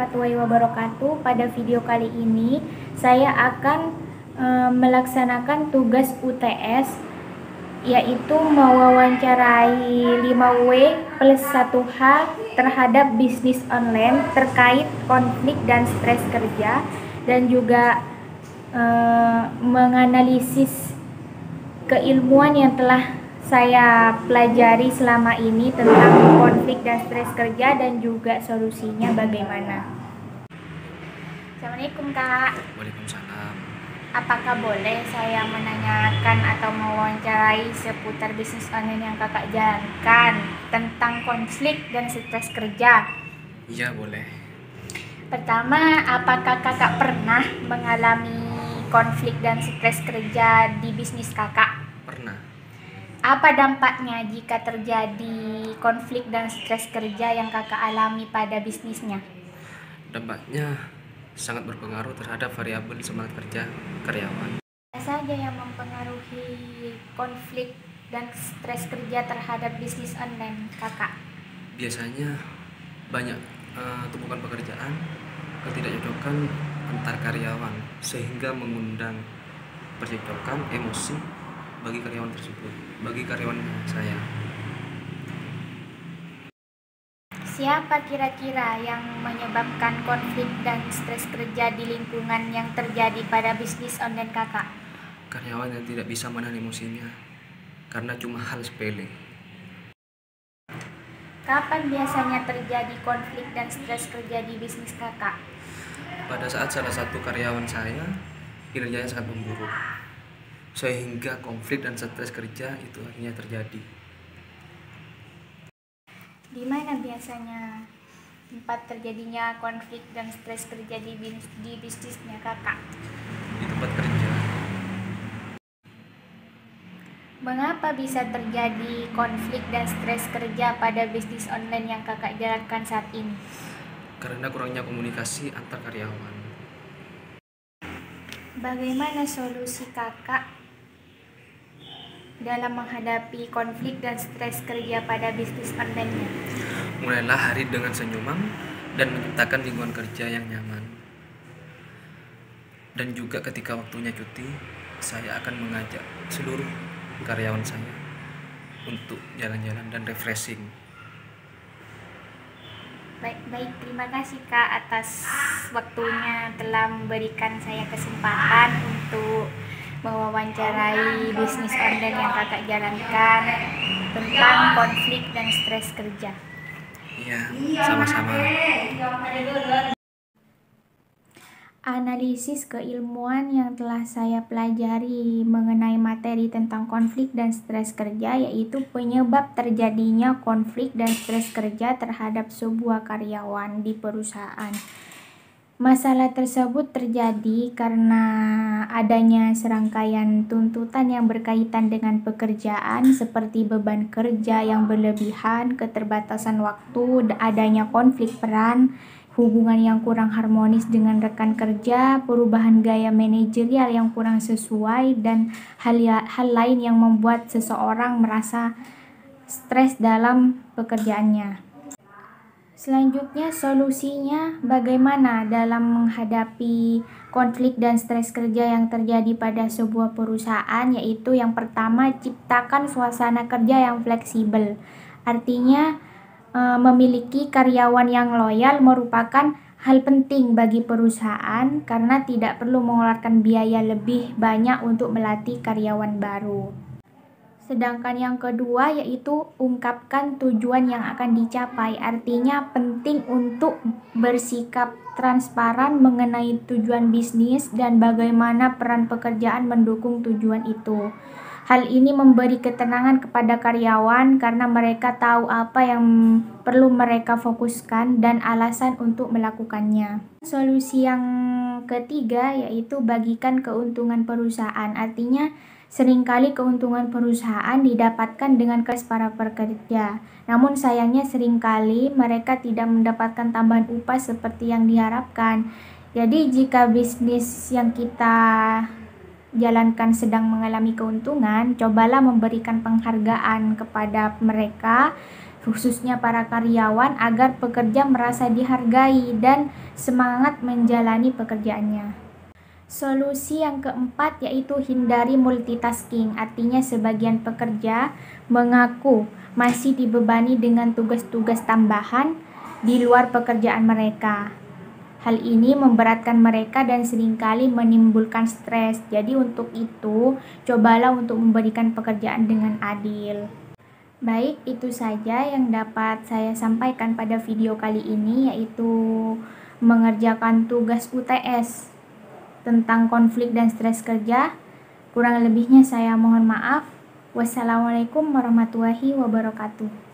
warahmatullahi wabarakatuh. Pada video kali ini saya akan melaksanakan tugas UTS, yaitu mewawancarai 5W plus 1H terhadap bisnis online terkait konflik dan stres kerja, dan juga menganalisis keilmuan yang telah saya pelajari selama ini tentang konflik dan stres kerja dan juga solusinya bagaimana. Assalamualaikum Kak. Waalaikumsalam. Apakah boleh saya menanyakan atau mewawancarai seputar bisnis online yang Kakak jalankan tentang konflik dan stres kerja? Iya, boleh. Pertama, apakah Kakak pernah mengalami konflik dan stres kerja di bisnis Kakak? Pernah. Apa dampaknya jika terjadi konflik dan stres kerja yang Kakak alami pada bisnisnya? Dampaknya sangat berpengaruh terhadap variabel semangat kerja karyawan. Apa saja yang mempengaruhi konflik dan stres kerja terhadap bisnis online Kakak? Biasanya banyak tumpukan pekerjaan, ketidakcocokan antar karyawan sehingga mengundang percekcokan emosi bagi karyawan tersebut, bagi karyawan saya. Siapa kira-kira yang menyebabkan konflik dan stres kerja di lingkungan yang terjadi pada bisnis online Kakak? Karyawan yang tidak bisa menahan emosinya karena cuma hal sepele. Kapan biasanya terjadi konflik dan stres kerja di bisnis Kakak? Pada saat salah satu karyawan saya kinerjanya sangat memburuk, sehingga konflik dan stres kerja itu akhirnya terjadi. Di mana biasanya tempat terjadinya konflik dan stres kerja di bisnisnya Kakak? Di tempat kerja. Mengapa bisa terjadi konflik dan stres kerja pada bisnis online yang Kakak jalankan saat ini? Karena kurangnya komunikasi antar karyawan. Bagaimana solusi Kakak dalam menghadapi konflik dan stres kerja pada bisnis online-nya? Mulailah hari dengan senyuman dan menciptakan lingkungan kerja yang nyaman. Dan juga ketika waktunya cuti, saya akan mengajak seluruh karyawan saya untuk jalan-jalan dan refreshing. Baik, terima kasih Kak atas waktunya telah memberikan saya kesempatan untuk mewawancarai bisnis online yang Kakak jalankan tentang konflik dan stres kerja. Iya, sama-sama. Analisis keilmuan yang telah saya pelajari mengenai materi tentang konflik dan stres kerja, yaitu penyebab terjadinya konflik dan stres kerja terhadap sebuah karyawan di perusahaan. Masalah tersebut terjadi karena adanya serangkaian tuntutan yang berkaitan dengan pekerjaan seperti beban kerja yang berlebihan, keterbatasan waktu, adanya konflik peran, hubungan yang kurang harmonis dengan rekan kerja, perubahan gaya manajerial yang kurang sesuai, dan hal lain yang membuat seseorang merasa stres dalam pekerjaannya. Selanjutnya, solusinya bagaimana dalam menghadapi konflik dan stres kerja yang terjadi pada sebuah perusahaan, yaitu yang pertama, ciptakan suasana kerja yang fleksibel. Artinya, memiliki karyawan yang loyal merupakan hal penting bagi perusahaan karena tidak perlu mengeluarkan biaya lebih banyak untuk melatih karyawan baru. Sedangkan yang kedua yaitu ungkapkan tujuan yang akan dicapai. Artinya penting untuk bersikap transparan mengenai tujuan bisnis dan bagaimana peran pekerjaan mendukung tujuan itu. Hal ini memberi ketenangan kepada karyawan karena mereka tahu apa yang perlu mereka fokuskan dan alasan untuk melakukannya. Solusi yang ketiga yaitu bagikan keuntungan perusahaan. Artinya seringkali keuntungan perusahaan didapatkan dengan keras para pekerja. Namun sayangnya seringkali mereka tidak mendapatkan tambahan upah seperti yang diharapkan. Jadi jika bisnis yang kita jalankan sedang mengalami keuntungan, cobalah memberikan penghargaan kepada mereka, khususnya para karyawan, agar pekerja merasa dihargai dan semangat menjalani pekerjaannya. Solusi yang keempat yaitu hindari multitasking, artinya sebagian pekerja mengaku masih dibebani dengan tugas-tugas tambahan di luar pekerjaan mereka. Hal ini memberatkan mereka dan seringkali menimbulkan stres. Jadi untuk itu, cobalah untuk memberikan pekerjaan dengan adil. Baik, itu saja yang dapat saya sampaikan pada video kali ini, yaitu mengerjakan tugas UTS tentang konflik dan stres kerja. Kurang lebihnya saya mohon maaf. Wassalamualaikum warahmatullahi wabarakatuh.